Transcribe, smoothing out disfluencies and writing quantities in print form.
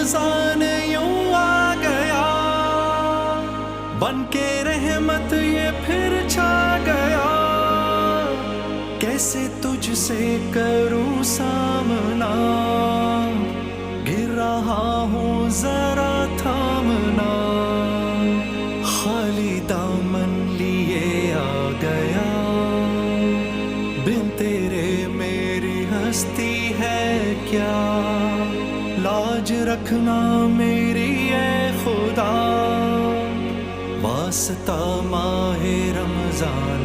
रमजान यूं आ गया, बन के रहमत ये फिर छा गया। कैसे तुझसे करूं सामना, गिर रहा हूँ जरा थामना। खाली दामन लिए आ गया, बिन तेरे मेरी हस्ती है क्या। लाज रखना मेरी ए खुदा, वास्ता माहे रमजान